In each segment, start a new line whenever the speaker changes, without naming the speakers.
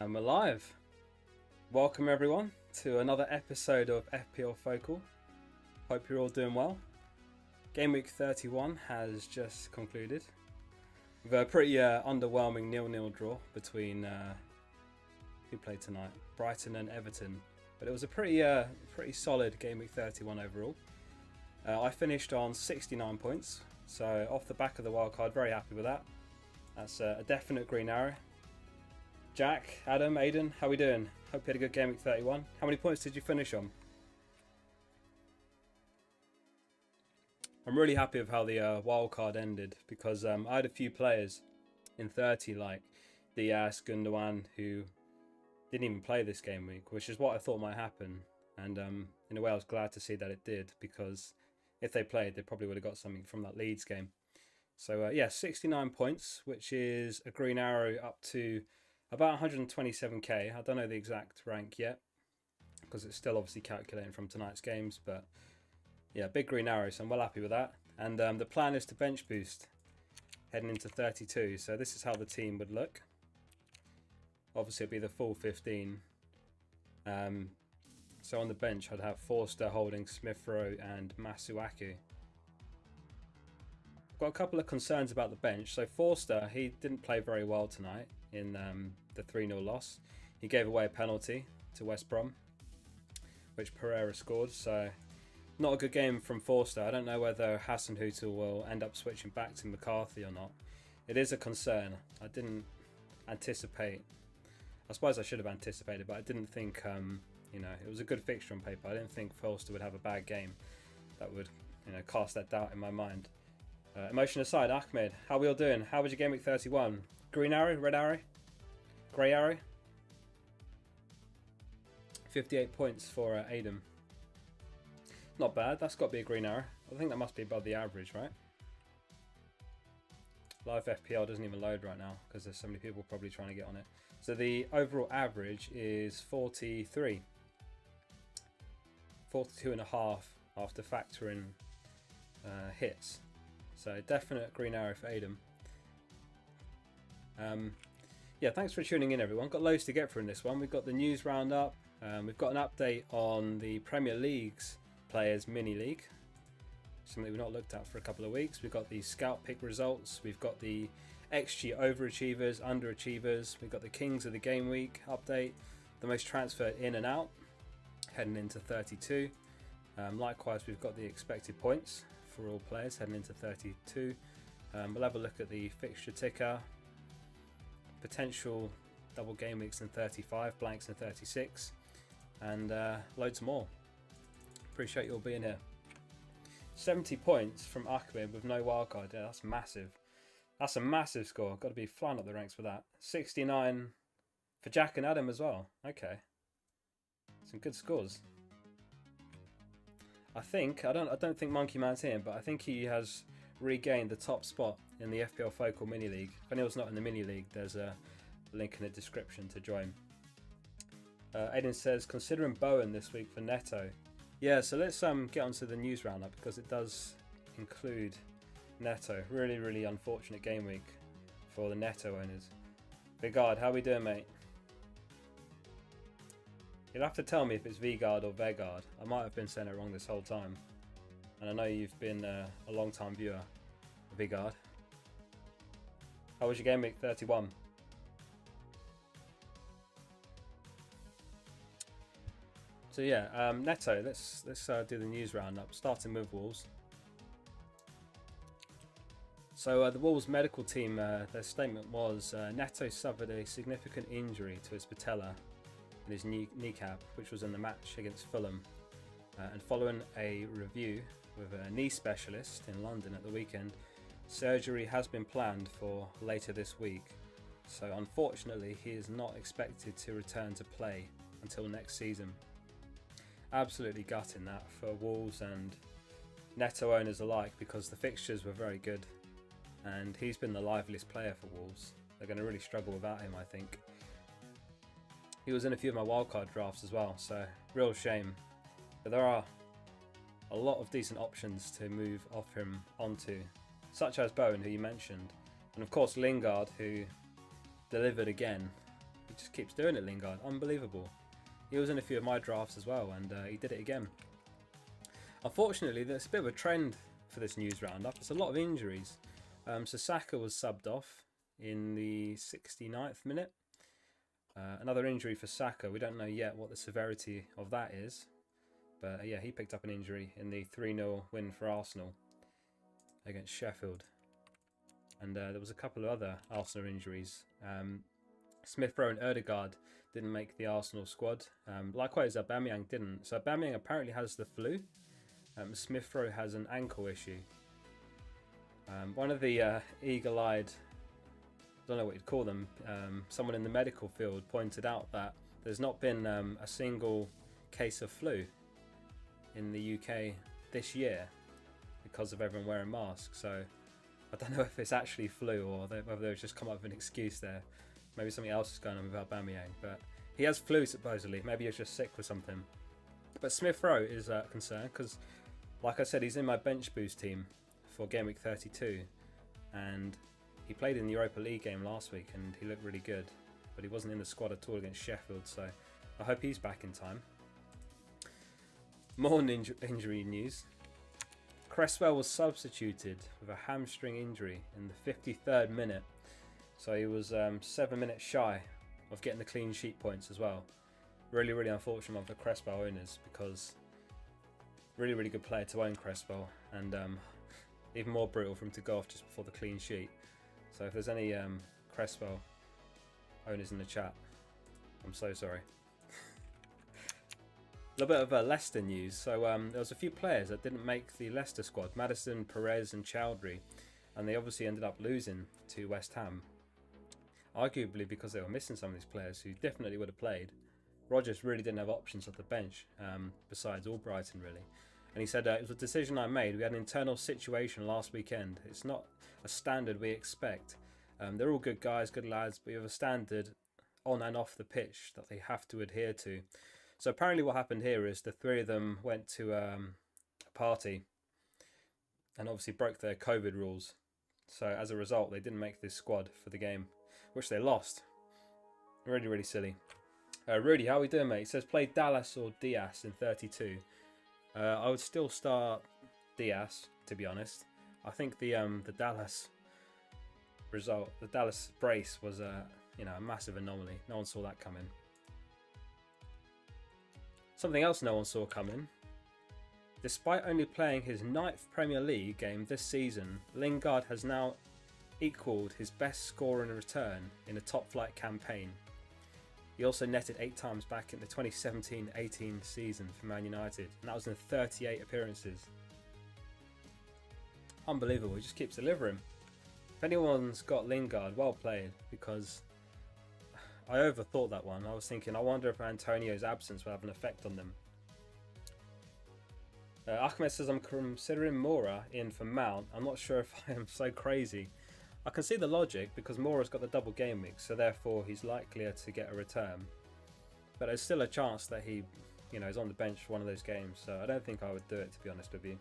And we're live. Welcome everyone to another episode of FPL Focal. Hope you're all doing well. Game week 31 has just concluded with a pretty underwhelming 0-0 draw between who played tonight, Brighton and Everton. But it was a pretty solid game week 31 overall. I finished on 69 points, so off the back of the wildcard, very happy with that. That's a definite green arrow. Jack, Adam, Aiden, how are we doing? Hope you had a good game week 31. How many points did you finish on? I'm really happy with how the wildcard ended because I had a few players in 30 like Diaz, Gundogan, who didn't even play this game week, which is what I thought might happen. And in a way I was glad to see that it did, because if they played, they probably would have got something from that Leeds game. So yeah, 69 points, which is a green arrow up to about 127k. I don't know the exact rank yet, because it's still obviously calculating from tonight's games, but yeah, big green arrow, so I'm well happy with that. And the plan is to bench boost heading into 32, so this is how the team would look. Obviously it'd be the full 15. So on the bench I'd have Forster, Holding, Smith Rowe and Masuaku. I've got a couple of concerns about the bench. So Forster, he didn't play very well tonight in the 3-0 loss. He gave away a penalty to West Brom, which Pereira scored, so not a good game from Forster. I don't know whether Hasenhüttl will end up switching back to McCarthy or not. It is a concern. I didn't anticipate, I suppose I should have anticipated, but I didn't think, you know, it was a good fixture on paper. I didn't think Forster would have a bad game that would, you know, cast that doubt in my mind. Emotion aside, Ahmed, how are we all doing? How was your game week 31? Green arrow, red arrow? Grey Arrow. 58 points for Adam. Not bad. That's got to be a green arrow. I think that must be above the average, right? Live FPL doesn't even load right now because there's so many people probably trying to get on it. So the overall average is 43. 42.5 after factoring hits. So definite green arrow for Adam. Yeah, thanks for tuning in, everyone. Got loads to get through in this one. We've got the news roundup. We've got an update on the Premier League's Players Minileague, something we've not looked at for a couple of weeks. We've got the scout pick results. We've got the XG Overachievers, Underachievers. We've got the Kings of the Gameweek update, the most transferred in and out, heading into 32. Likewise, we've got the expected points for all players heading into 32. We'll have a look at the fixture ticker, potential double game weeks in 35, blanks in 36, and loads more. Appreciate you all being here. 70 points from Ahmed with no wildcard. Yeah, that's massive. That's a massive score. Got to be flying up the ranks for that. 69 for Jack and Adam as well. Okay, some good scores. I don't think Monkey Man's here, but I think he has regained the top spot in the FPL Focal Mini League. If anyone's not in the Mini League, there's a link in the description to join. Aiden says, considering Bowen this week for Neto. Yeah, so let's get onto the news roundup because it does include Neto. Really, really unfortunate game week for the Neto owners. Vigard, how we doing, mate? You'll have to tell me if it's Vigard or Vegard. I might have been saying it wrong this whole time. And I know you've been a long time viewer, Vigard. How was your game week 31? So yeah, Neto, let's do the news roundup, starting with Wolves. So the Wolves medical team, their statement was Neto suffered a significant injury to his patella in his kneecap, which was in the match against Fulham. And following a review with a knee specialist in London at the weekend, surgery has been planned for later this week. So unfortunately, he is not expected to return to play until next season. Absolutely gutting that for Wolves and Neto owners alike because the fixtures were very good and he's been the liveliest player for Wolves. They're going to really struggle without him, I think. He was in a few of my wildcard drafts as well, so real shame. But there are a lot of decent options to move off him onto, such as Bowen, who you mentioned, and of course Lingard, who delivered again. He just keeps doing it, Lingard. Unbelievable. He was in a few of my drafts as well, and he did it again. Unfortunately, there's a bit of a trend for this news roundup. There's a lot of injuries. So Saka was subbed off in the 69th minute. Another injury for Saka. We don't know yet what the severity of that is. But yeah, he picked up an injury in the 3-0 win for Arsenal against Sheffield. And there was a couple of other Arsenal injuries. Smith-Rowe and Ødegaard didn't make the Arsenal squad. Likewise, Aubameyang didn't. So Aubameyang apparently has the flu. Smith-Rowe has an ankle issue. One of the eagle-eyed, I don't know what you'd call them, someone in the medical field pointed out that there's not been a single case of flu in the UK this year because of everyone wearing masks. So I don't know if it's actually flu or whether they've just come up with an excuse there. Maybe something else is going on with Aubameyang, but he has flu supposedly. Maybe he's just sick with something. But Smith-Rowe is a concern because, like I said, he's in my bench boost team for game week 32, and he played in the Europa League game last week and he looked really good, but he wasn't in the squad at all against Sheffield, so I hope he's back in time. More injury news. Cresswell was substituted with a hamstring injury in the 53rd minute. So he was 7 minutes shy of getting the clean sheet points as well. Really, really unfortunate one for Cresswell owners because really, really good player to own Cresswell, and even more brutal for him to go off just before the clean sheet. So if there's any Cresswell owners in the chat, I'm so sorry. A little bit of Leicester news. So there was a few players that didn't make the Leicester squad, Maddison, Perez and Chowdhury, and they obviously ended up losing to West Ham. arguably because they were missing some of these players who definitely would have played. Rodgers really didn't have options off the bench, besides Albrighton really. And he said, it was a decision I made. We had an internal situation last weekend. It's not a standard we expect. They're all good guys, good lads, but you have a standard on and off the pitch that they have to adhere to. So apparently what happened here is the three of them went to a party and obviously broke their COVID rules. So as a result, they didn't make this squad for the game, which they lost. Really, really silly. Rudy, how are we doing, mate? He says, play Dallas or Diaz in 32. I would still start Diaz, to be honest. I think the Dallas result, the Dallas brace was a massive anomaly. No one saw that coming. Something else no one saw coming. Despite only playing his 9th Premier League game this season, Lingard has now equalled his best score in return in a top flight campaign. He also netted 8 times back in the 2017-18 season for Man United, and that was in 38 appearances. Unbelievable, he just keeps delivering. If anyone's got Lingard, well played, because I overthought that one. I was thinking, I wonder if Antonio's absence will have an effect on them. Ahmed says, I'm considering Mora in for Mount. I'm not sure if I am so crazy. I can see the logic because Mora's got the double game week, so therefore he's likelier to get a return. But there's still a chance that he, is on the bench for one of those games. So I don't think I would do it, to be honest with you.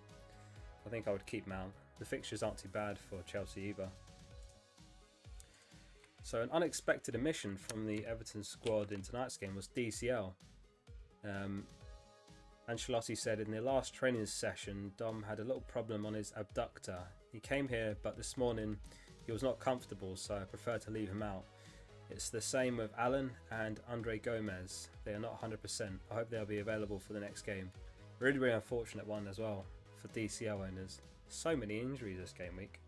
I think I would keep Mount. The fixtures aren't too bad for Chelsea either. So an unexpected omission from the Everton squad in tonight's game was DCL. Ancelotti said in the last training session, Dom had a little problem on his abductor. He came here, but this morning he was not comfortable, so I prefer to leave him out. It's the same with Alan and Andre Gomez. They are not 100%. I hope they'll be available for the next game. Really, really unfortunate one as well for DCL owners. So many injuries this game week.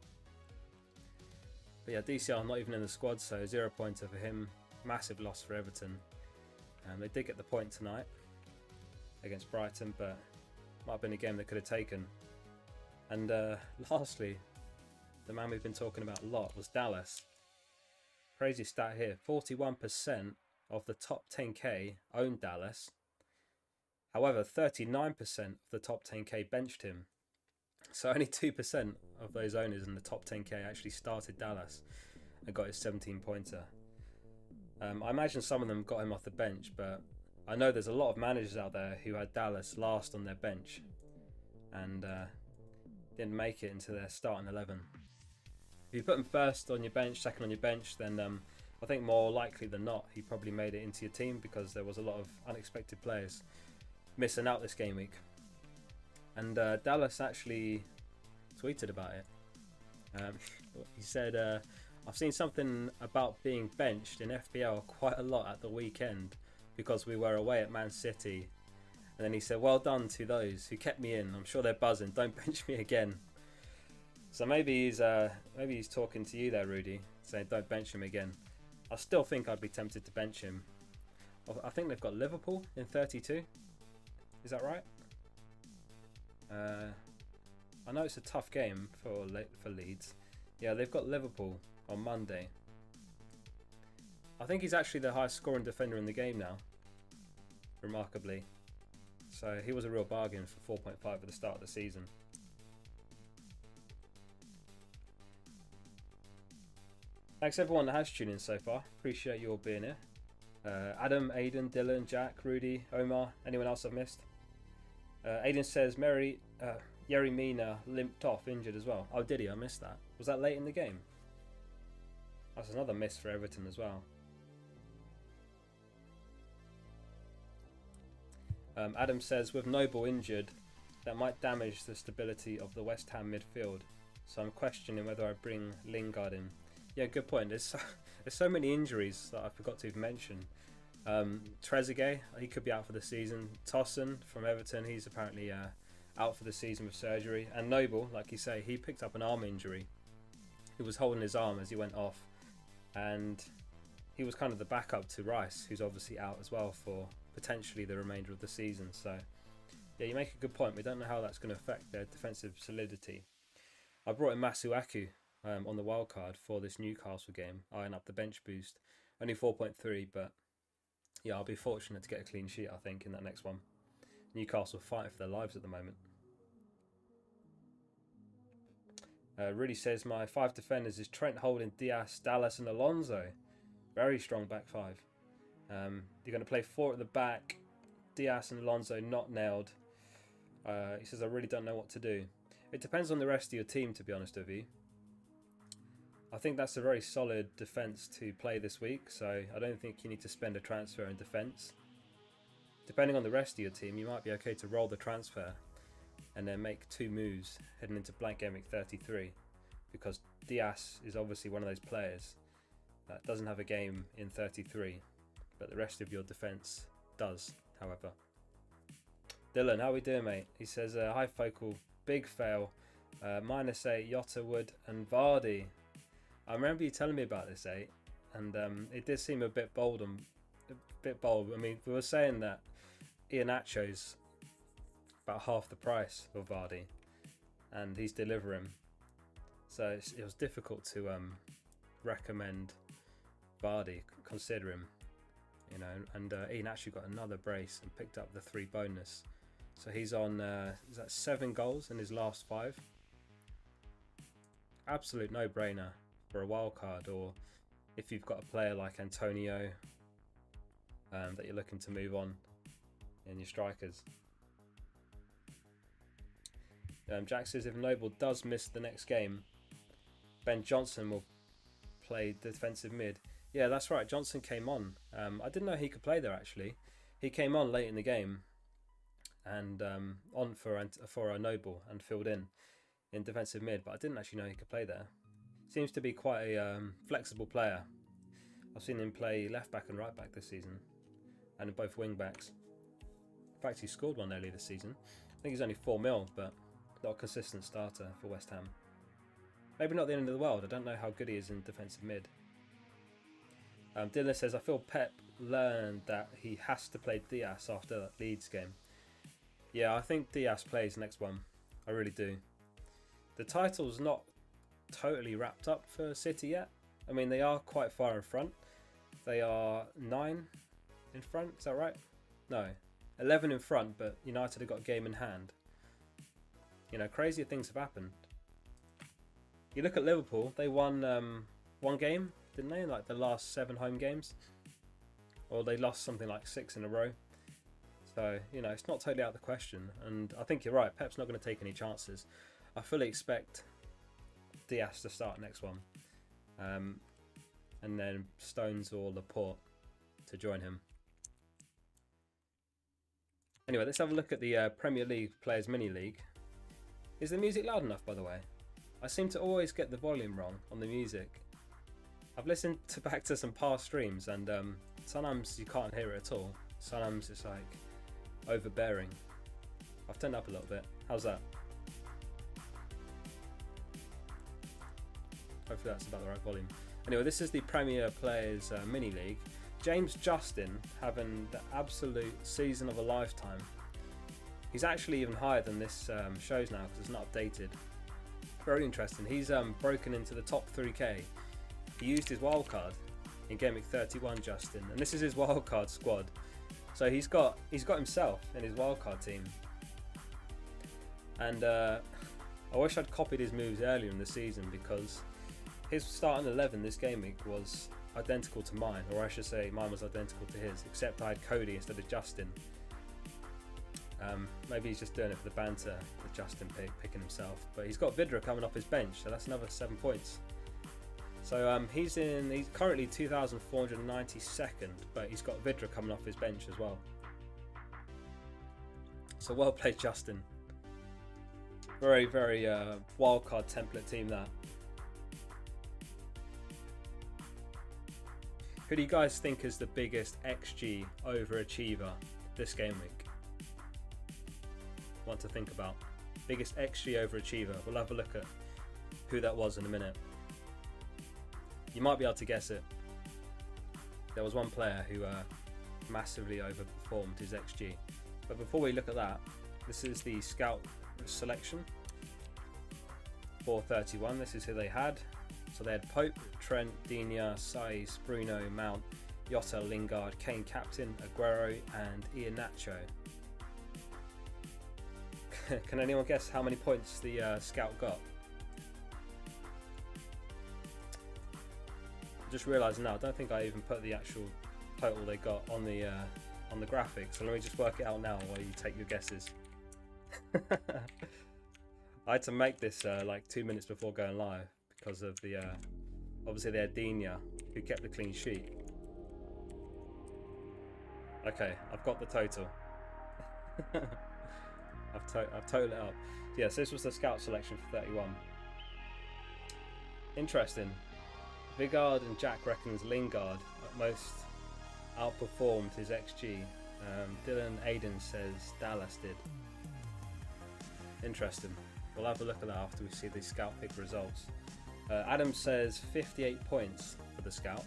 But yeah, DCL not even in the squad, so 0 pointer for him. Massive loss for Everton. They did get the point tonight against Brighton, but might have been a game they could have taken. And lastly, the man we've been talking about a lot was Dallas. Crazy stat here, 41% of the top 10k owned Dallas. However, 39% of the top 10k benched him. So only 2% of those owners in the top 10k actually started Dallas and got his 17 pointer. I imagine some of them got him off the bench, but I know there's a lot of managers out there who had Dallas last on their bench and didn't make it into their starting 11. If you put him first on your bench, second on your bench, then I think more likely than not he probably made it into your team because there was a lot of unexpected players missing out this game week. And Dallas actually tweeted about it. He said, I've seen something about being benched in FPL quite a lot at the weekend because we were away at Man City. And then he said, well done to those who kept me in. I'm sure they're buzzing. Don't bench me again. So maybe he's talking to you there, Rudy, saying don't bench him again. I still think I'd be tempted to bench him. I think they've got Liverpool in 32. Is that right? I know it's a tough game for Leeds. Yeah, they've got Liverpool on Monday. I think he's actually the highest scoring defender in the game now, remarkably. So he was a real bargain for 4.5 at the start of the season. Thanks everyone that has tuned in so far. Appreciate you all being here. Adam, Aiden, Dylan, Jack, Rudy, Omar, anyone else I've missed? Aiden says Yerry Mina limped off, injured as well. Oh, did he? I missed that. Was that late in the game? That's another miss for Everton as well. Adam says, with Noble injured, that might damage the stability of the West Ham midfield. So I'm questioning whether I bring Lingard in. Yeah, good point. There's so many injuries that I forgot to mention. Trezeguet, he could be out for the season. Tosun from Everton, he's apparently out for the season with surgery. And Noble, like you say, he picked up an arm injury. He was holding his arm as he went off. And he was kind of the backup to Rice, who's obviously out as well for potentially the remainder of the season. So, yeah, you make a good point. We don't know how that's going to affect their defensive solidity. I brought in Masuaku on the wildcard for this Newcastle game, eyeing up the bench boost. Only 4.3, but yeah, I'll be fortunate to get a clean sheet, I think, in that next one. Newcastle fighting for their lives at the moment. Really says my 5 defenders is Trent, Holding, Diaz, Dallas and Alonso. Very strong back 5. You're going to play 4 at the back. Diaz and Alonso not nailed. He says I really don't know what to do. It depends on the rest of your team, to be honest with you. I think that's a very solid defence to play this week, so I don't think you need to spend a transfer in defence. Depending on the rest of your team, you might be okay to roll the transfer and then make 2 moves heading into blank game week 33, because Diaz is obviously one of those players that doesn't have a game in 33, but the rest of your defence does, however. Dylan, how we doing, mate? He says, hi Focal, big fail, -8, Jota, Wood and Vardy. I remember you telling me about this, 8, and it did seem a bit bold. I mean, we were saying that Iheanacho's about half the price of Vardy, and he's delivering. So it was difficult to recommend Vardy, considering, you know. And Iheanacho got another brace and picked up the 3 bonus. So he's on is that 7 goals in his last 5. Absolute no-brainer for a wild card, or if you've got a player like Antonio that you're looking to move on in your strikers. Jack says if Noble does miss the next game, Ben Johnson will play defensive mid. Yeah, that's right. Johnson came on. I didn't know he could play there, actually. He came on late in the game and on for a Noble and filled in defensive mid, but I didn't actually know he could play there. Seems to be quite a flexible player. I've seen him play left back and right back this season, and in both wing backs. In fact, he scored one early this season. I think he's only 4 mil, but not a consistent starter for West Ham. Maybe not the end of the world. I don't know how good he is in defensive mid. Dylan says, I feel Pep learned that he has to play Diaz after that Leeds game. Yeah, I think Diaz plays next one. I really do. The title's not totally wrapped up for City yet. I mean, they are quite far in front. They are 9 in front, is that right? No, 11 in front, but United have got a game in hand. You know, crazier things have happened. You look at Liverpool, they won 1 game, didn't they, in like the last 7 home games? Or they lost something like 6 in a row. So, you know, it's not totally out of the question. And I think you're right, Pep's not going to take any chances. I fully expect Diaz to start next one. And then Stones or Laporte to join him. Anyway, let's have a look at the Premier League Players Minileague. Is the music loud enough, by the way? I seem to always get the volume wrong on the music. I've listened back to some past streams, and sometimes you can't hear it at all. Sometimes it's like overbearing. I've turned up a little bit. How's that? Hopefully that's about the right volume. Anyway, this is the Premier Players Mini League. James Justin having the absolute season of a lifetime. He's actually even higher than this shows now because it's not updated. Very interesting. He's broken into the top 3k. He used his wildcard in Game Week 31, Justin, and this is his wildcard squad. So he's got himself in his wildcard team. And I wish I'd copied his moves earlier in the season, because his starting 11 this game week was identical to mine, or I should say mine was identical to his, except I had Cody instead of Justin. Maybe he's just doing it for the banter with Justin picking himself, but he's got Vidra coming off his bench, so that's another 7 points. So he's currently 2,492nd, but he's got Vidra coming off his bench as well. So well played, Justin. Very, very wildcard template team that. Who do you guys think is the biggest XG overachiever this game week? Want to think about. Biggest XG overachiever. We'll have a look at who that was in a minute. You might be able to guess it. There was one player who massively overperformed his XG. But before we look at that, this is the scout selection. 431, this is who they had. So they had Pope, Trent, Digne, Saiz, Bruno, Mount, Jota, Lingard, Kane captain, Aguero and Iheanacho. Can anyone guess how many points the scout got? I just realised now, I don't think I even put the actual total they got on the graphic, so let me just work it out now while you take your guesses. I had to make this like 2 minutes before going live because of the obviously they had Digne who kept the clean sheet. Okay, I've got the total. I've totaled it up. Yes, this was the scout selection for 31. Interesting. Vigard and Jack reckons Lingard at most outperformed his XG. Dylan Aiden says Dallas did. Interesting. We'll have a look at that after we see the scout pick results. Adam says 58 points for the scout.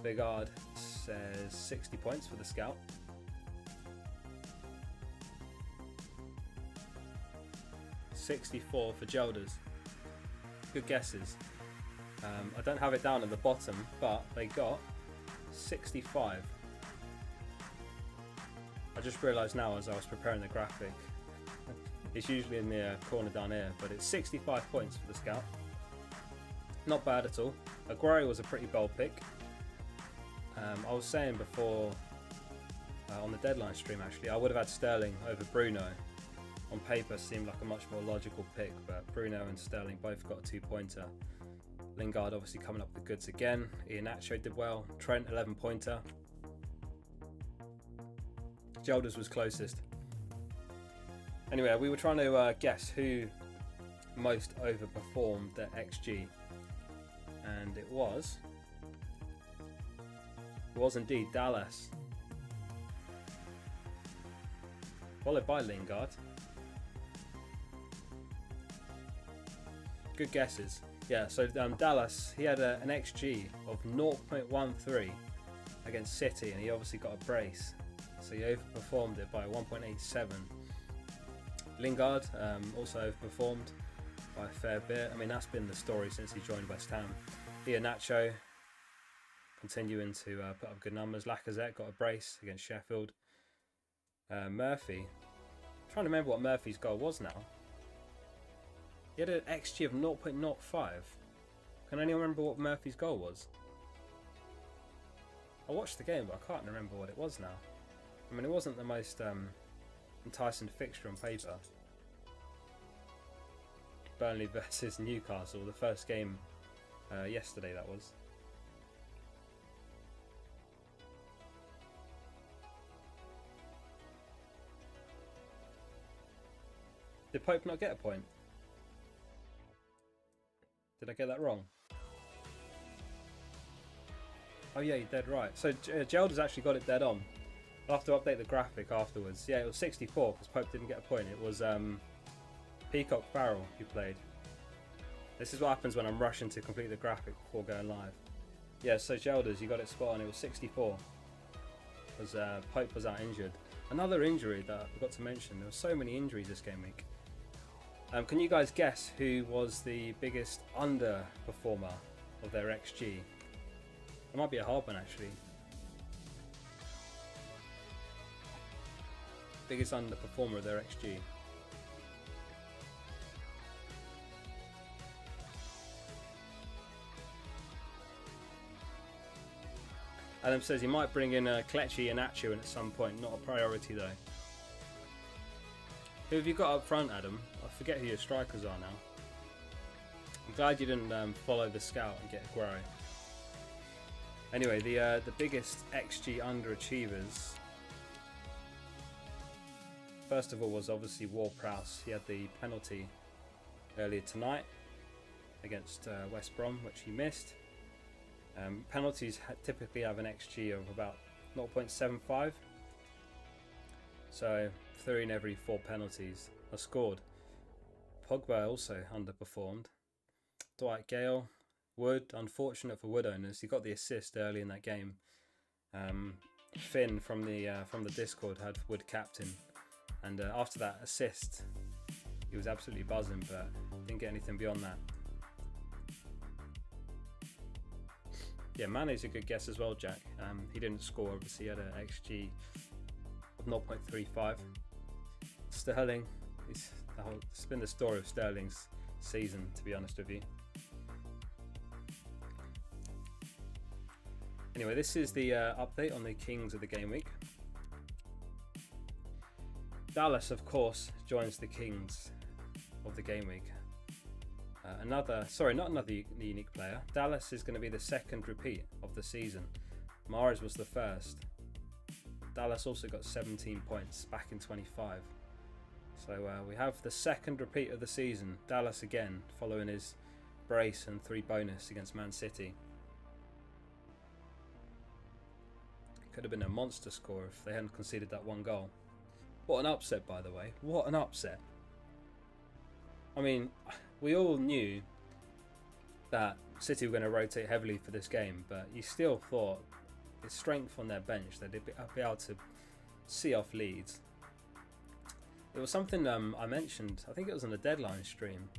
Vigard says 60 points for the scout. $64 for Gelders. Good guesses. I don't have it down at the bottom, but they got 65. I just realised now as I was preparing the graphic, it's usually in the corner down here, but it's 65 points for the scout. Not bad at all. Aguero was a pretty bold pick. I was saying before on the deadline stream actually, I would have had Sterling over Bruno. On paper seemed like a much more logical pick, but Bruno and Sterling both got a 2-pointer. Lingard obviously coming up with the goods again. Iheanacho did well. Trent 11-pointer. Gelders was closest. Anyway, we were trying to guess who most overperformed their XG, and it was indeed Dallas, followed by Lingard. Good guesses. Yeah, so Dallas, he had an XG of 0.13 against City, and he obviously got a brace, so he overperformed it by 1.87. Lingard also overperformed by a fair bit. I mean, that's been the story since he joined West Ham. Iheanacho continuing to put up good numbers. Lacazette got a brace against Sheffield. Murphy, I'm trying to remember what Murphy's goal was now. He had an XG of 0.05. Can anyone remember what Murphy's goal was? I watched the game, but I can't remember what it was now. I mean, it wasn't the most enticing fixture on paper. Burnley versus Newcastle, the first game yesterday that was. Did Pope not get a point? Did I get that wrong? Oh yeah, you're dead right. So Gelders actually got it dead on. I'll have to update the graphic afterwards. Yeah, it was 64 because Pope didn't get a point. It was Peacock Farrell who played. This is what happens when I'm rushing to complete the graphic before going live. Yeah, so Gelders, you got it spot on. It was 64 because Pope was out injured. Another injury that I forgot to mention. There were so many injuries this game week. Can you guys guess who was the biggest underperformer of their XG? It might be a hard one actually. Biggest underperformer of their XG. Adam says he might bring in Kelechi and Iheanacho at some point, not a priority though. Who have you got up front, Adam? I forget who your strikers are now. I'm glad you didn't follow the scout and get Aguero. Anyway, the biggest XG underachievers, first of all, was obviously Ward-Prowse. He had the penalty earlier tonight against West Brom, which he missed. Penalties typically have an XG of about 0.75. So 3 in every 4 penalties are scored. Pogba also underperformed. Dwight Gale, Wood, unfortunate for Wood owners, he got the assist early in that game. Finn from the Discord had Wood captain, and after that assist, he was absolutely buzzing, but didn't get anything beyond that. Yeah, Mane's a good guess as well, Jack. He didn't score, obviously. He had an XG of 0.35. Sterling, it's been the story of Sterling's season, to be honest with you. Anyway, this is the update on the Kings of the game week. Dallas, of course, joins the Kings of the game week. Not another unique player. Dallas is going to be the second repeat of the season. Mahrez was the first. Dallas also got 17 points back in 25. So we have the second repeat of the season. Dallas again, following his brace and 3 bonus against Man City. Could have been a monster score if they hadn't conceded that 1 goal. What an upset, by the way. What an upset. I mean, we all knew that City were going to rotate heavily for this game, but you still thought the strength on their bench, they'd be able to see off leads. It was something I mentioned, I think it was on the deadline stream.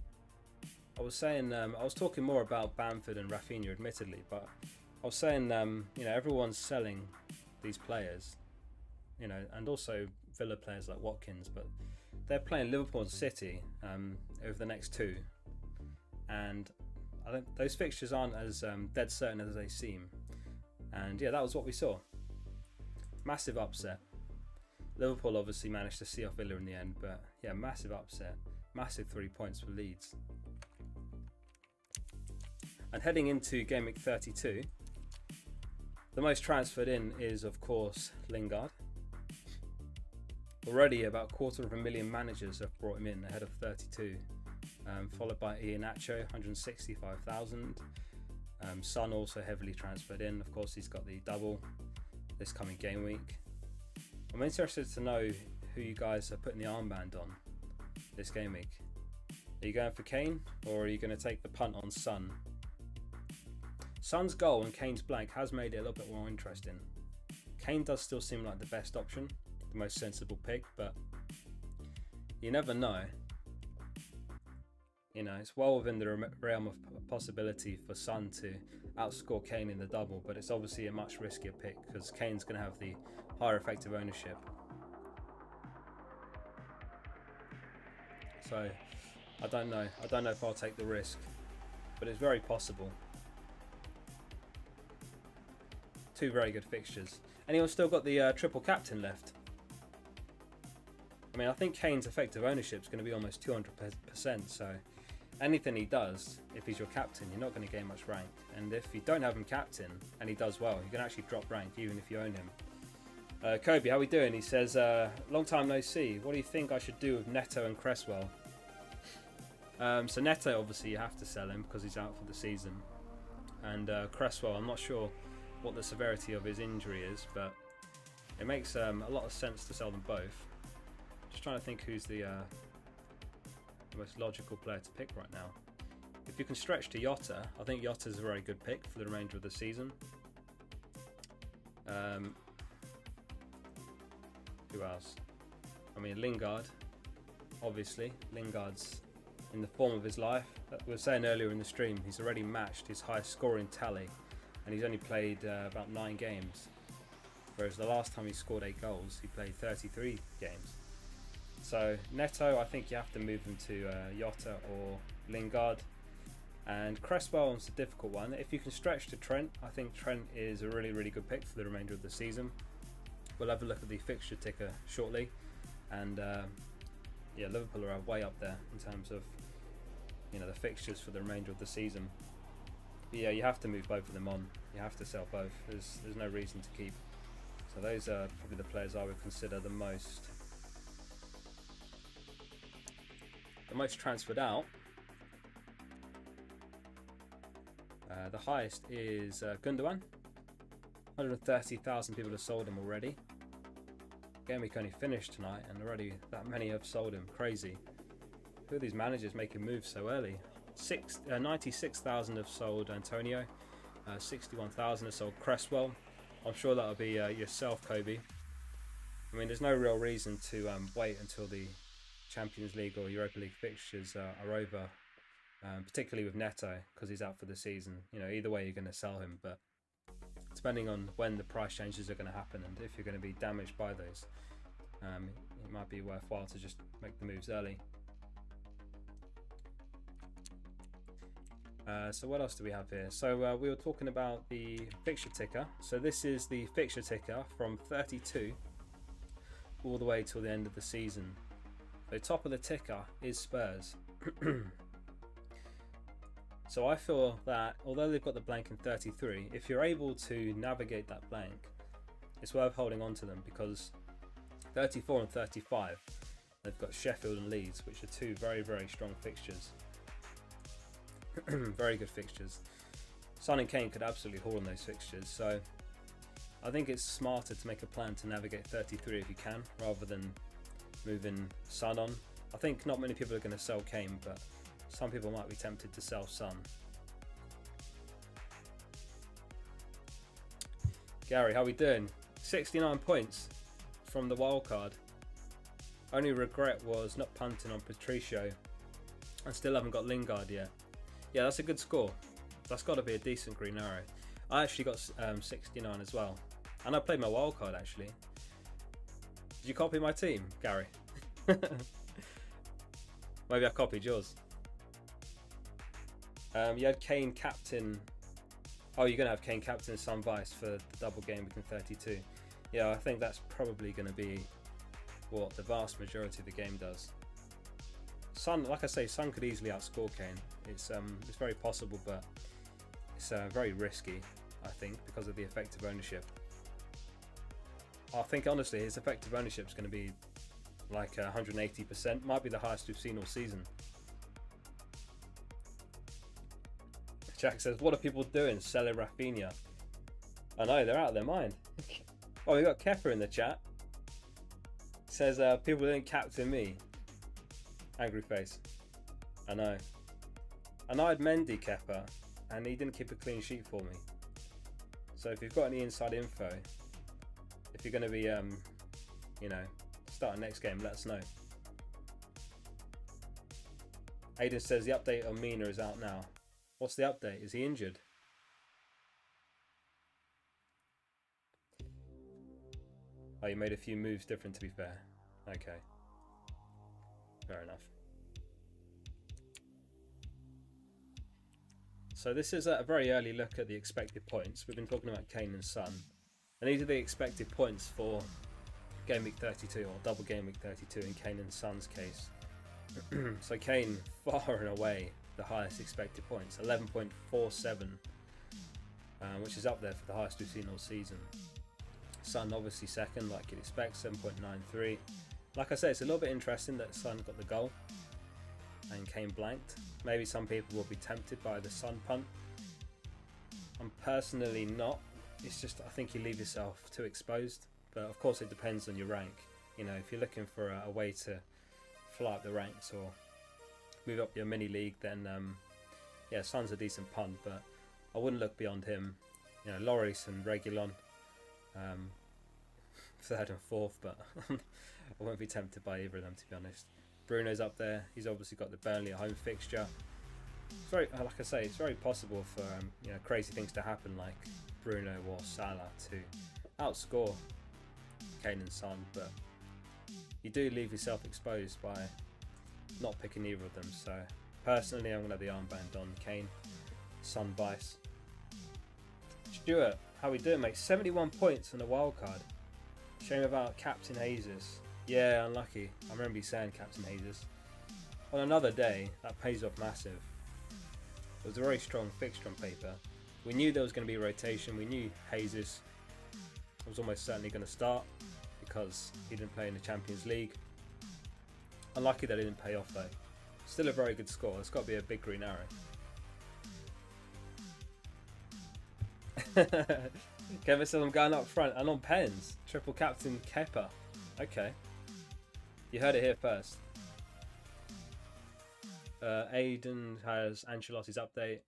I was saying, I was talking more about Bamford and Rafinha, admittedly, but I was saying, everyone's selling these players, and also Villa players like Watkins, but they're playing Liverpool and City over the next 2, and those fixtures aren't as dead certain as they seem. And yeah, that was what we saw. Massive upset. Liverpool obviously managed to see off Villa in the end, but yeah, massive upset. Massive 3 points for Leeds. And heading into game week 32, the most transferred in is, of course, Lingard. Already about 250,000 managers have brought him in ahead of 32, followed by Iheanacho, 165,000. Son also heavily transferred in. Of course, he's got the double this coming game week. I'm interested to know who you guys are putting the armband on this game week. Are you going for Kane, or are you going to take the punt on Son? Son's goal and Kane's blank has made it a little bit more interesting. Kane does still seem like the best option, the most sensible pick, but you never know. It's well within the realm of possibility for Son to outscore Kane in the double, but it's obviously a much riskier pick because Kane's going to have the higher effective ownership. So I don't know if I'll take the risk, but it's very possible. 2 very good fixtures. Anyone still got the triple captain left? I mean, I think Kane's effective ownership is going to be almost 200%, so anything he does, if he's your captain, you're not going to gain much rank. And if you don't have him captain and he does well, you can actually drop rank even if you own him. Kobe, how we doing? He says, long time no see. What do you think I should do with Neto and Cresswell? So Neto, obviously, you have to sell him because he's out for the season. And Cresswell, I'm not sure what the severity of his injury is, but it makes a lot of sense to sell them both. Just trying to think who's the most logical player to pick right now. If you can stretch to Jota, I think Jota's a very good pick for the remainder of the season. Who else? I mean, Lingard, obviously. Lingard's in the form of his life. We were saying earlier in the stream, he's already matched his highest scoring tally, and he's only played about 9 games. Whereas the last time he scored 8 goals, he played 33 games. So Neto, I think you have to move him to Jota or Lingard. And Cresswell is a difficult one. If you can stretch to Trent, I think Trent is a really, really good pick for the remainder of the season. We'll have a look at the fixture ticker shortly. And yeah, Liverpool are way up there in terms of the fixtures for the remainder of the season. But yeah, you have to move both of them on. You have to sell both. There's no reason to keep. So those are probably the players I would consider the most transferred out. The highest is Gundogan. 130,000 people have sold him already. Game week only finished tonight, and already that many have sold him. Crazy. Who are these managers making moves so early? 96,000 have sold Antonio. 61,000 have sold Cresswell. I'm sure that'll be yourself, Kobe. I mean, there's no real reason to wait until the Champions League or Europa League fixtures are over, particularly with Neto, because he's out for the season. Either way you're going to sell him, but depending on when the price changes are going to happen and if you're going to be damaged by those, it might be worthwhile to just make the moves early. So what else do we have here? So we were talking about the fixture ticker. So this is the fixture ticker from 32 all the way till the end of the season. The top of the ticker is Spurs. So I feel that although they've got the blank in 33, if you're able to navigate that blank, it's worth holding on to them, because 34 and 35, they've got Sheffield and Leeds, which are two very, very strong fixtures. Very good fixtures. Son and Kane could absolutely haul on those fixtures, so I think it's smarter to make a plan to navigate 33 if you can, rather than moving Son on. I think not many people are going to sell Kane, but some people might be tempted to sell Son. Gary, how we doing? 69 points from the wildcard. Only regret was not punting on Patricio. I still haven't got Lingard yet. Yeah, that's a good score. That's got to be a decent green arrow. I actually got 69 as well. And I played my wildcard actually. Did you copy my team, Gary? Maybe I copied yours. You had Kane captain. Oh, you're going to have Kane captain Son vice for the double game within 32. Yeah, I think that's probably going to be what the vast majority of the game does. Son, like I say, Son could easily outscore Kane. It's very possible, but it's very risky, I think, because of the effective ownership. I think honestly his effective ownership is going to be like 180%. Might be the highest we've seen all season. Jack says, what are people doing? Selling Rafinha. I know, they're out of their mind. Oh, we got Kepa in the chat. Says people didn't captain me. Angry face. I know. And I had Mendy Kepa, and he didn't keep a clean sheet for me. So if you've got any inside info, if you're going to be, starting next game, let us know. Aiden says the update on Mina is out now. What's the update? Is he injured? Oh, you made a few moves different, to be fair. Okay. Fair enough. So this is a very early look at the expected points. We've been talking about Kane and Son. And these are the expected points for Game Week 32, or double Game Week 32 in Kane and Son's case. So Kane, far and away, the highest expected points, 11.47, which is up there for the highest we've seen all season. Son obviously second, like you'd expect, 7.93. Like I say, it's a little bit interesting that Son got the goal and Kane blanked. Maybe some people will be tempted by the Son punt. I'm personally not. It's just, I think you leave yourself too exposed. But of course it depends on your rank. If you're looking for a way to fly up the ranks or move up your mini league, then yeah, Son's a decent punt, but I wouldn't look beyond him. Lloris and Reguilon, third and fourth, but I won't be tempted by either of them, to be honest. Bruno's up there. He's obviously got the Burnley at home fixture. It's very, like I say, it's very possible for crazy things to happen, like Bruno or Salah to outscore Kane and Son, but you do leave yourself exposed by not picking either of them. So personally, I'm going to have the armband on Kane, Son vice. Stuart, how we doing, mate? 71 points on the wildcard. Shame about Captain Jesus. Yeah, unlucky. I remember you saying Captain Jesus. On another day, that pays off massive. It was a very strong fixture on paper. We knew there was going to be a rotation. We knew Jesus was almost certainly going to start because he didn't play in the Champions League. Unlucky that it didn't pay off though. Still a very good score. It's got to be a big green arrow. Kevin says I'm going up front and on pens. Triple captain Kepa. Okay. You heard it here first. Aiden has Ancelotti's update.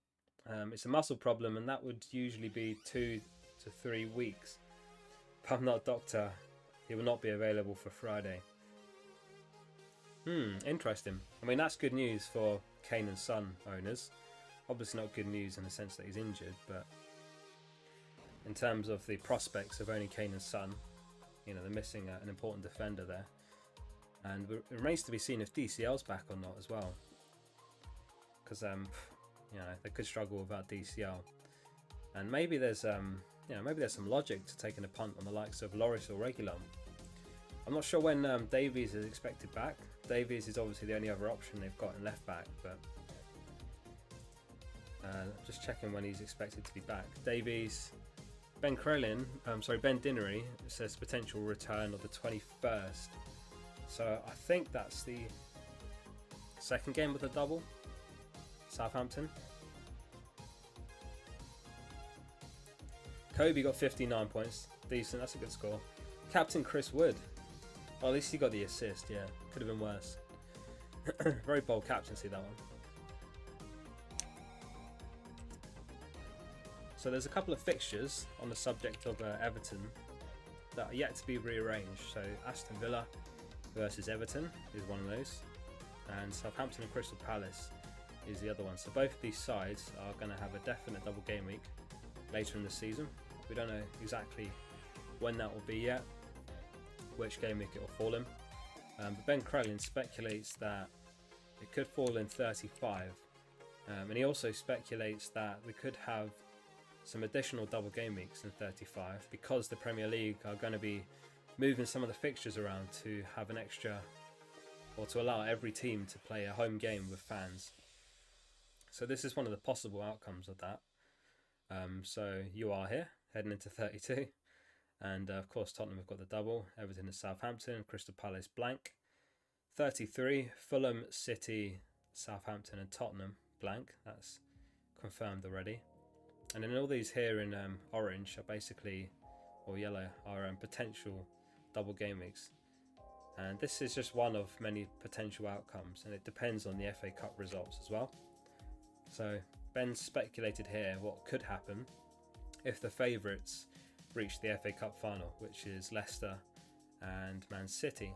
It's a muscle problem and that would usually be 2 to 3 weeks. But I'm not a doctor. He will not be available for Friday. Interesting. I mean, that's good news for Kane and Son owners. Obviously not good news in the sense that he's injured, but in terms of the prospects of owning Kane and Son, you know, they're missing an important defender there. And it remains to be seen if DCL's back or not as well. Because, you know, they could struggle without DCL. And maybe there's, you know, maybe there's some logic to taking a punt on the likes of Loris or Reguilon. I'm not sure when Davies is expected back. Davies is obviously the only other option they've got in left back, but just checking when he's expected to be back. Davies, Ben Dinnery says potential return of the 21st. So I think that's the second game with a double. Southampton. Kobe got 59 points. Decent, that's a good score. Captain Chris Wood. Well, at least he got the assist, yeah. Could have been worse. Very bold captaincy, that one. So there's a couple of fixtures on the subject of Everton that are yet to be rearranged. So Aston Villa versus Everton is one of those. And Southampton and Crystal Palace is the other one. So both of these sides are going to have a definite double game week later in the season. We don't know exactly when that will be yet, which game week it will fall in. But Ben Crellin speculates that it could fall in 35. And he also speculates that we could have some additional double game weeks in 35 because the Premier League are going to be moving some of the fixtures around to have an extra, or to allow every team to play a home game with fans. So this is one of the possible outcomes of that. So you are here heading into 32, and of course Tottenham have got the double, Everton and Southampton, Crystal Palace blank. 33, Fulham, City, Southampton and Tottenham blank. That's confirmed already. And then all these here in orange are basically, or yellow, are potential double game weeks. And this is just one of many potential outcomes, and it depends on the FA Cup results as well. So Ben speculated here what could happen if the favourites reach the FA Cup final, which is Leicester and Man City.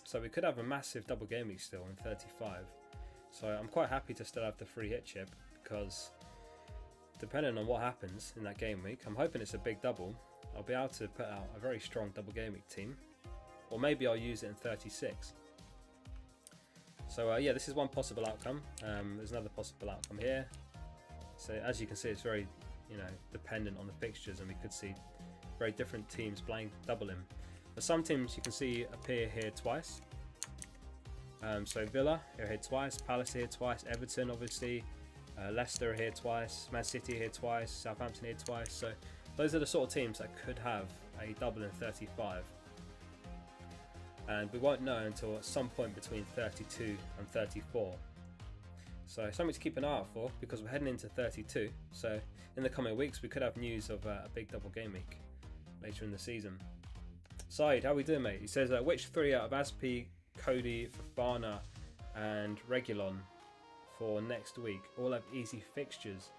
So we could have a massive double game week still in 35. So I'm quite happy to still have the free hit chip, because depending on what happens in that game week, I'm hoping it's a big double. I'll be able to put out a very strong double game week team, or maybe I'll use it in 36. So yeah, this is one possible outcome. There's another possible outcome here. So as you can see, it's very, you know, dependent on the fixtures, and we could see very different teams playing double in. But some teams you can see appear here twice. So Villa are here twice, Palace here twice, Everton obviously, Leicester are here twice, Man City here twice, Southampton here twice. So those are the sort of teams that could have a double in 35. And we won't know until at some point between 32 and 34. So something to keep an eye out for, because we're heading into 32. So in the coming weeks we could have news of a big double game week later in the season. Saeed, how we doing, mate? He says, which three out of Aspi, Cody, Fofana and Reguilon for next week all have easy fixtures?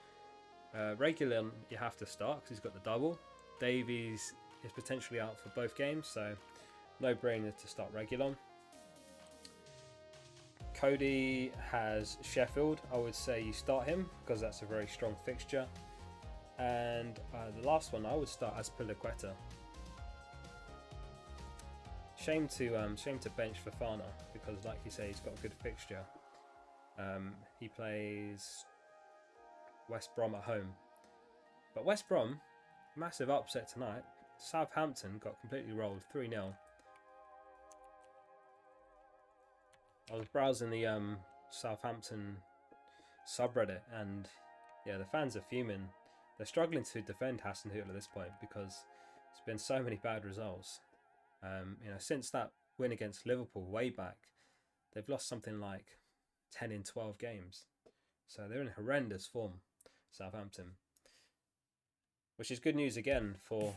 Reguilon you have to start because he's got the double. Davies is potentially out for both games, so no brainer to start Reguilon. Cody has Sheffield. I would say you start him because that's a very strong fixture. And the last one I would start Azpilicueta. Shame to bench Fofana because, like you say, he's got a good fixture. He plays West Brom at home, but West Brom, massive upset tonight. Southampton got completely rolled 3-0. I was browsing the Southampton subreddit, and yeah, the fans are fuming. They're struggling to defend Hasenhüttl at this point because it's been so many bad results. You know, since that win against Liverpool way back, they've lost something like 10 in 12 games. So they're in horrendous form, Southampton. Which is good news again for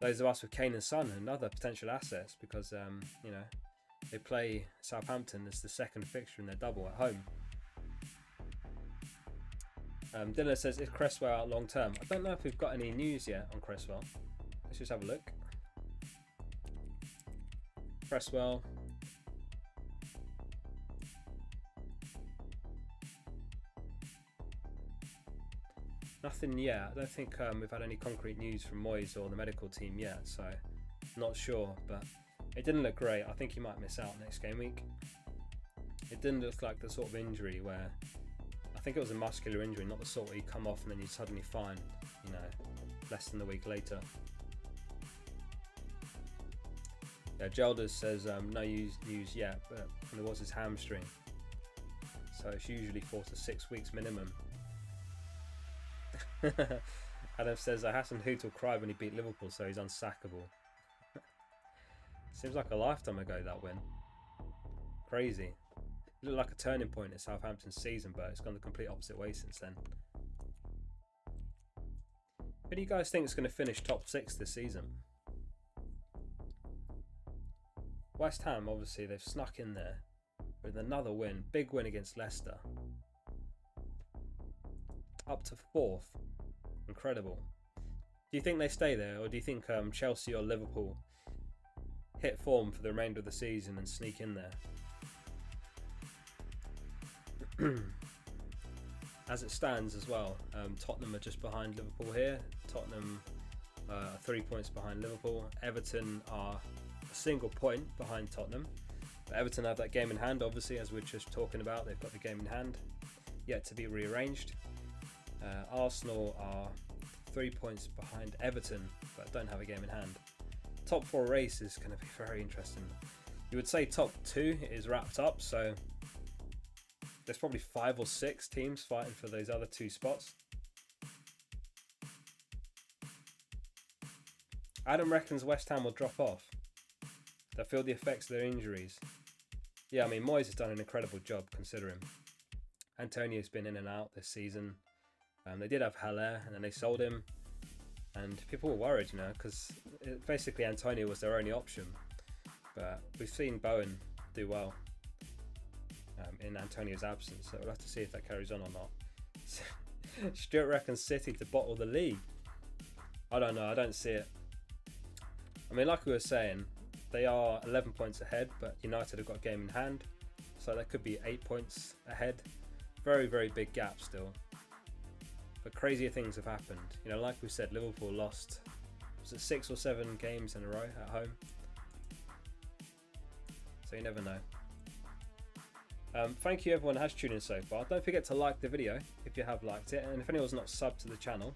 those of us with Kane and Son and other potential assets, because you know, they play Southampton as the second fixture in their double at home. Dylan says, is Cresswell out long term? I don't know if we've got any news yet on Cresswell. Let's just have a look. Cresswell, Nothing yet. I don't think we've had any concrete news from Moyes or the medical team yet, so not sure. But it didn't look great. I think he might miss out next game week. It didn't look like the sort of injury where, I think it was a muscular injury, not the sort where you come off and then you're suddenly fine, you know, less than a week later. Yeah, Gelders says no news yet, but it was his hamstring. So it's usually 4 to 6 weeks minimum. Adam says Hassan Hoot will cry when he beat Liverpool, so he's unsackable. Seems like a lifetime ago, that win. Crazy. It looked like a turning point in Southampton's season, but it's gone the complete opposite way since then. Who do you guys think is going to finish top 6 this season? West Ham, obviously, they've snuck in there with another win. Big win against Leicester. Up to 4th. Incredible. Do you think they stay there, or do you think Chelsea or Liverpool hit form for the remainder of the season and sneak in there? As it stands as well, Tottenham are just behind Liverpool here. Tottenham are 3 points behind Liverpool. Everton are a single point behind Tottenham. But Everton have that game in hand, obviously, as we're just talking about. They've got the game in hand, yet to be rearranged. Arsenal are 3 points behind Everton, but don't have a game in hand. Top 4 race is going to be very interesting. You would say top 2 is wrapped up, so there's probably 5 or 6 teams fighting for those other 2 spots. Adam reckons West Ham will drop off. They'll feel the effects of their injuries. Yeah, I mean, Moyes has done an incredible job considering. Antonio's been in and out this season. They did have Haller, and then they sold him. And people were worried, you know, because basically Antonio was their only option. But we've seen Bowen do well in Antonio's absence, so we'll have to see if that carries on or not. Stuart reckons City to bottle the league. I don't know, I don't see it. I mean, like we were saying, they are 11 points ahead, but United have got a game in hand, so that could be 8 points ahead. Very, very big gap still. But crazier things have happened. You know, like we said, Liverpool lost, was it 6 or 7 games in a row at home? So you never know. Thank you everyone who has tuned in so far. Don't forget to like the video if you have liked it. And if anyone's not subbed to the channel,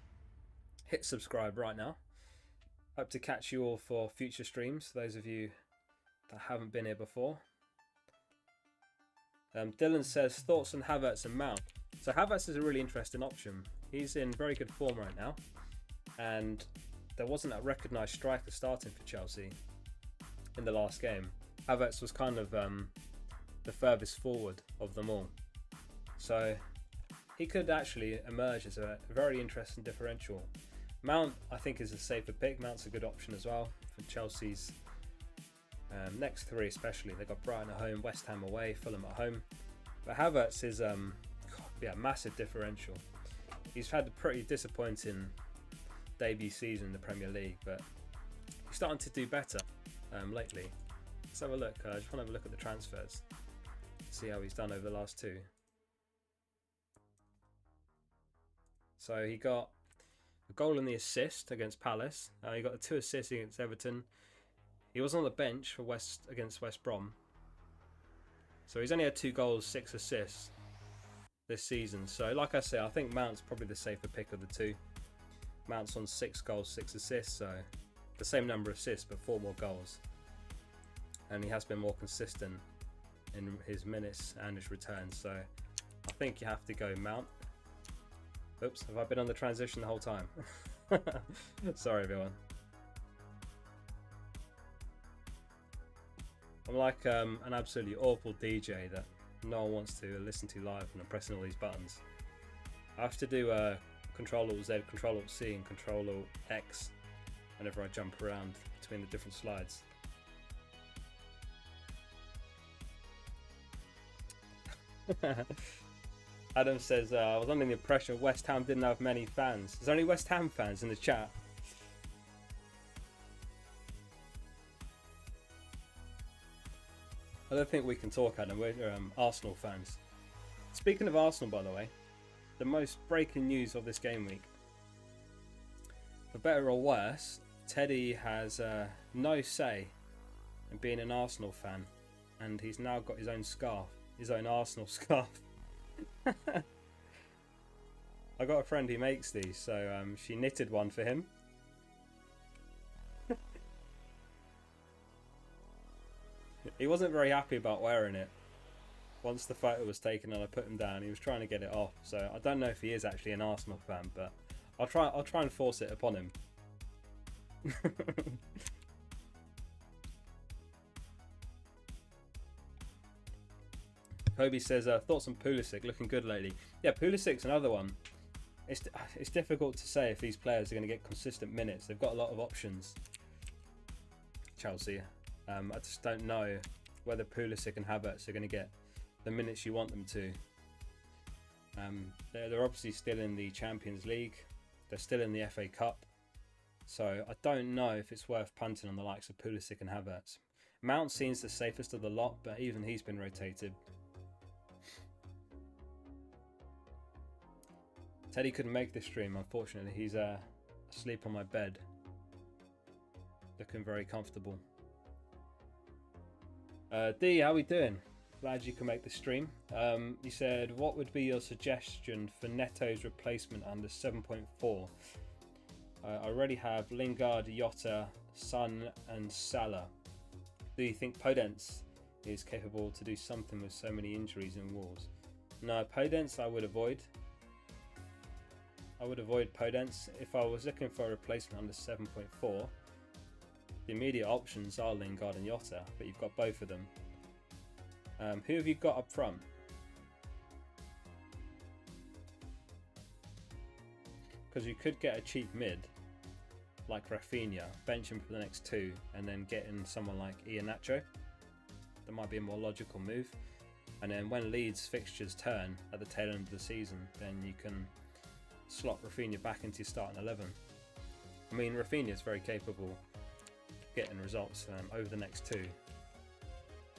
hit subscribe right now. Hope to catch you all for future streams, those of you that haven't been here before. Dylan says, thoughts on Havertz and Mount. So Havertz is a really interesting option. He's in very good form right now. And there wasn't a recognised striker starting for Chelsea in the last game. Havertz was kind of the furthest forward of them all. So he could actually emerge as a very interesting differential. Mount, I think, is a safer pick. Mount's a good option as well for Chelsea's next 3 especially. They've got Brighton at home, West Ham away, Fulham at home. But Havertz is a massive differential. He's had a pretty disappointing debut season in the Premier League, but he's starting to do better lately. Let's have a look. I just want to have a look at the transfers, see how he's done over the last 2. So he got a goal and the assist against Palace. He got the 2 assists against Everton. He was on the bench for against West Brom. So he's only had 2 goals, 6 assists this season. So like I say, I think Mount's probably the safer pick of the 2. Mount's on 6 goals, 6 assists, so the same number of assists but 4 more goals. And he has been more consistent in his minutes and his returns. So I think you have to go Mount. Oops, have I been on the transition the whole time? Sorry everyone. I'm like an absolutely awful DJ that no one wants to listen to live and I'm pressing all these buttons. I have to do Control-Alt-Z, Control-Alt-C and Control-Alt-X whenever I jump around between the different slides. Adam says, I was under the impression West Ham didn't have many fans. There's only West Ham fans in the chat. I don't think we can talk, Adam. We're Arsenal fans. Speaking of Arsenal, by the way, the most breaking news of this game week. For better or worse, Teddy has no say in being an Arsenal fan, and he's now got his own scarf, his own Arsenal scarf. I got a friend who makes these, so she knitted one for him. He wasn't very happy about wearing it. Once the photo was taken and I put him down, he was trying to get it off. So I don't know if he is actually an Arsenal fan, but I'll try and force it upon him. Kobe says, thoughts on Pulisic, looking good lately. Yeah, Pulisic's another one. It's difficult to say if these players are going to get consistent minutes. They've got a lot of options. Chelsea. I just don't know whether Pulisic and Havertz are going to get the minutes you want them to. They're obviously still in the Champions League. They're still in the FA Cup. So I don't know if it's worth punting on the likes of Pulisic and Havertz. Mount seems the safest of the lot, but even he's been rotated. Teddy couldn't make this stream, unfortunately. He's asleep on my bed. Looking very comfortable. D, how we doing? Glad you can make the stream. He said, what would be your suggestion for Neto's replacement under 7.4? I already have Lingard, Jota, Son and Salah. Do you think Podence is capable to do something with so many injuries in Wolves? No, Podence I would avoid. I would avoid Podence. If I was looking for a replacement under 7.4, the immediate options are Lingard and Jota, but you've got both of them. Who have you got up front? Because you could get a cheap mid, like Rafinha, bench him for the next two, and then get in someone like Iheanacho. That might be a more logical move. And then when Leeds fixtures turn at the tail end of the season, then you can slot Rafinha back into your starting 11. I mean, Rafinha is very capable of getting results over the next two.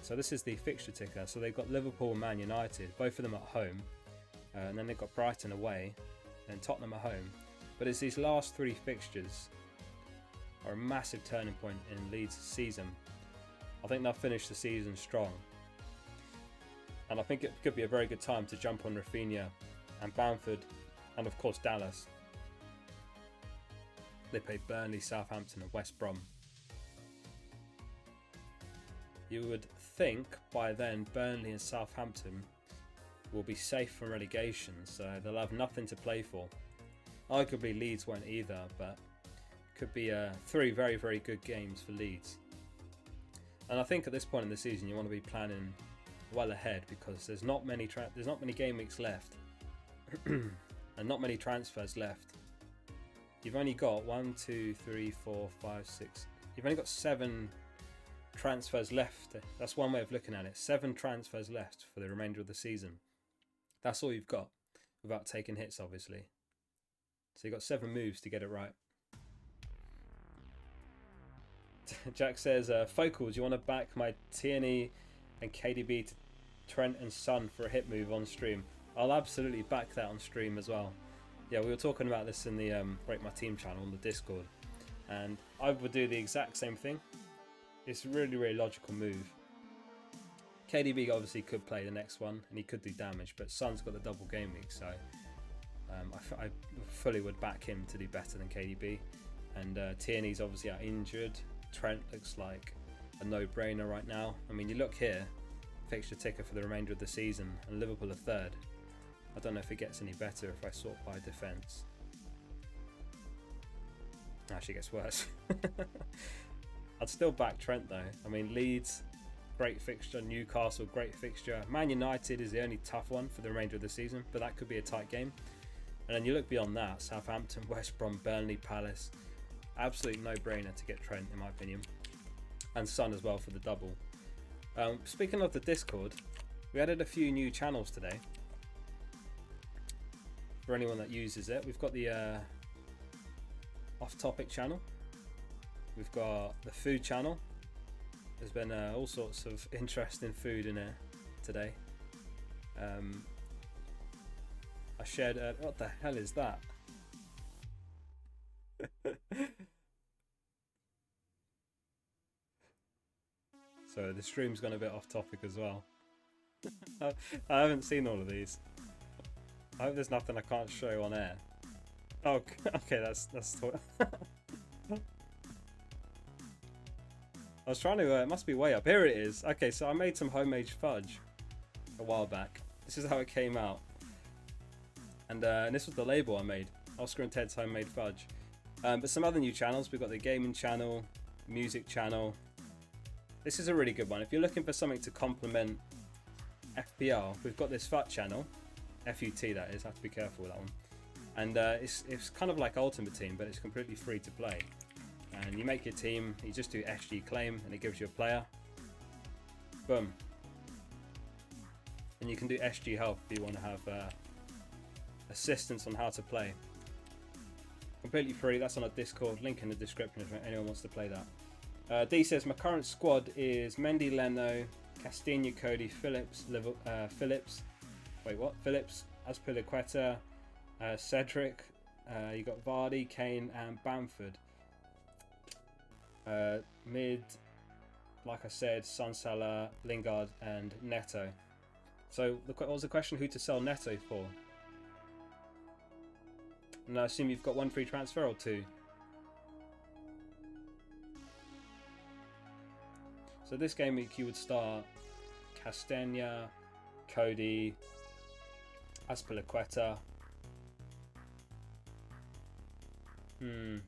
So this is the fixture ticker. So they've got Liverpool and Man United, both of them at home, and then they've got Brighton away, and Tottenham at home. But it's these last three fixtures are a massive turning point in Leeds' season. I think they'll finish the season strong, and I think it could be a very good time to jump on Rafinha and Bamford, and of course Dallas. They play Burnley, Southampton and West Brom. You would think by then Burnley and Southampton will be safe from relegation, so they'll have nothing to play for. Arguably Leeds won't either, but could be three very, very good games for Leeds. And I think at this point in the season you want to be planning well ahead, because there's not many game weeks left. And not many transfers left. You've only got 1, 2, 3, 4, 5, 6. You've only got 7 transfers left. That's one way of looking at it. 7 transfers left for the remainder of the season. That's all you've got, without taking hits, obviously. So you've got 7 moves to get it right. Jack says, Focals, you want to back my Tierney and KDB to Trent and Son for a hit move on stream? I'll absolutely back that on stream as well. Yeah, we were talking about this in the Break My Team channel on the Discord, and I would do the exact same thing. It's a really, really logical move. KDB obviously could play the next one, and he could do damage, but Son's got the double game week, so I fully would back him to do better than KDB. And Tierney's obviously out injured. Trent looks like a no-brainer right now. I mean, you look here, fixture ticker for the remainder of the season, and Liverpool are third. I don't know if it gets any better if I sort by defence. Actually, it gets worse. I'd still back Trent though. I mean, Leeds, great fixture. Newcastle, great fixture. Man United is the only tough one for the remainder of the season, but that could be a tight game. And then you look beyond that, Southampton, West Brom, Burnley, Palace. Absolute no-brainer to get Trent, in my opinion. And Son as well for the double. Speaking of the Discord, we added a few new channels today. For anyone that uses it, we've got the off-topic channel. We've got the food channel. There's been all sorts of interesting food in there today. I shared... what the hell is that? so the stream's gone a bit off topic as well. I haven't seen all of these. I hope there's nothing I can't show on air. Oh, okay, that's I was trying to, it must be way up. Here it is. Okay, so I made some homemade fudge a while back. This is how it came out. And this was the label I made. Oscar and Ted's Homemade Fudge. But some other new channels. We've got the gaming channel, music channel. This is a really good one. If you're looking for something to complement FPL, we've got this FUT channel. FUT that is, I have to be careful with that one. And it's kind of like Ultimate Team, but it's completely free to play. And you make your team, you just do SG claim, and it gives you a player. Boom. And you can do SG help if you want to have assistance on how to play. Completely free, that's on our Discord, link in the description if anyone wants to play that. D says, my current squad is Mendy, Leno, Castagna, Cody, Phillips, Azpilicueta, Cedric, you got Vardy, Kane and Bamford. Mid, like I said, Salah, Lingard and Neto. So what was the question, who to sell Neto for? And I assume you've got one free transfer or two. So this game week you would start Castagna, Cody, Azpilicueta.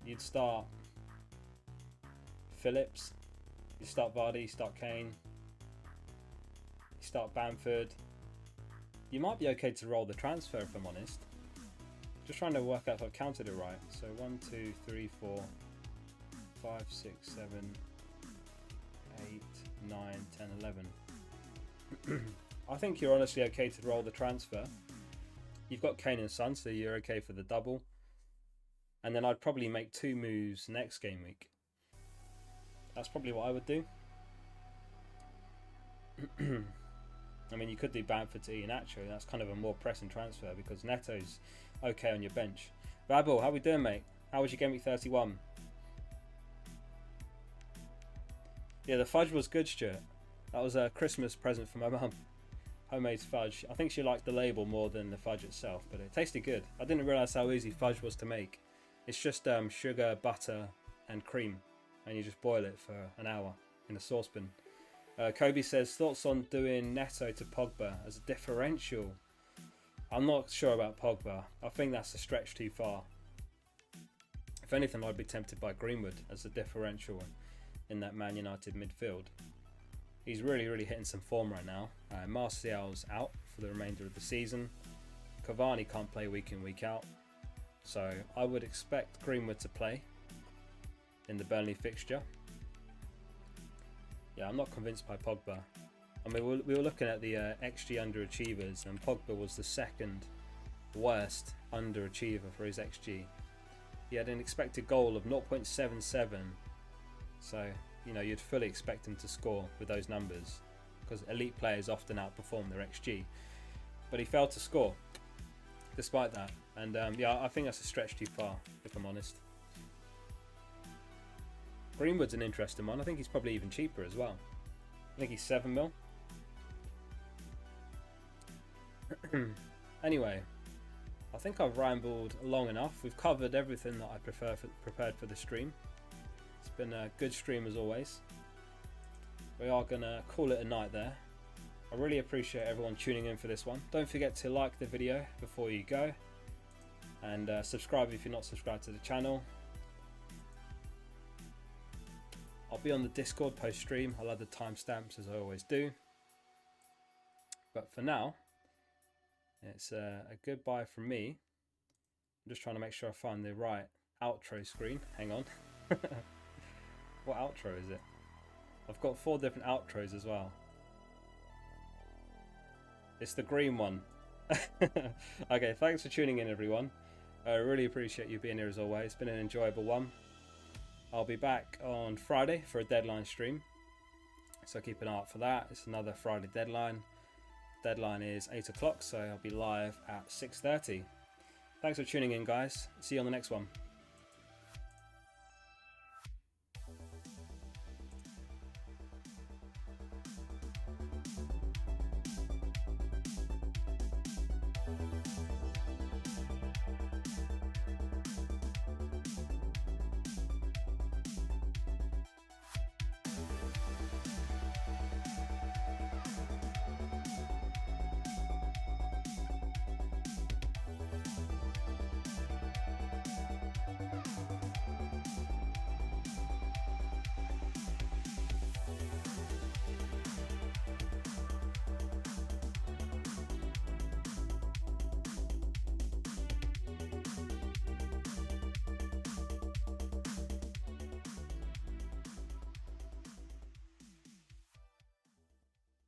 You'd start Phillips, you start Vardy, you start Kane, you start Bamford. You might be okay to roll the transfer if I'm honest. Just trying to work out if I've counted it right. So 1, 2, 3, 4, 5, 6, 7, 8, 9, 10, 11. I think you're honestly okay to roll the transfer. You've got Kane and Son, so you're okay for the double. And then I'd probably make 2 moves next game week. That's probably what I would do. I mean, you could do Bamford to Iheanacho. That's kind of a more pressing transfer because Neto's okay on your bench. Babel, how we doing, mate? How was your game week 31? Yeah, the fudge was good, Stuart. That was a Christmas present for my mum. Homemade fudge. I think she liked the label more than the fudge itself, but it tasted good. I didn't realise how easy fudge was to make. It's just sugar, butter and cream, and you just boil it for an hour in a saucepan. Kobe says, thoughts on doing Neto to Pogba as a differential? I'm not sure about Pogba. I think that's a stretch too far. If anything, I'd be tempted by Greenwood as a differential in that Man United midfield. He's really hitting some form right now. Martial's out for the remainder of the season. Cavani can't play week in, week out. So I would expect Greenwood to play in the Burnley fixture. Yeah, I'm not convinced by Pogba. I mean, we were looking at the XG underachievers, and Pogba was the second worst underachiever for his XG. He had an expected goal of 0.77, so you know you'd fully expect him to score with those numbers because elite players often outperform their XG. But he failed to score despite that, and yeah, I think that's a stretch too far, if I'm honest. Greenwood's an interesting one. I think he's probably even cheaper as well. I think he's 7 mil. Anyway, I think I've rambled long enough. We've covered everything that I prepared for the stream. It's been a good stream as always. We are going to call it a night there. I really appreciate everyone tuning in for this one. Don't forget to like the video before you go. And subscribe if you're not subscribed to the channel. I'll be on the Discord post-stream. I'll add the timestamps as I always do. But for now, it's a goodbye from me. I'm just trying to make sure I find the right outro screen. Hang on. What outro is it? I've got 4 different outros as well. It's the green one. Okay, thanks for tuning in, everyone. I really appreciate you being here as always. It's been an enjoyable one. I'll be back on Friday for a deadline stream, so keep an eye out for that. It's another Friday deadline. Deadline is 8 o'clock, so I'll be live at 6:30. Thanks for tuning in, guys. See you on the next one.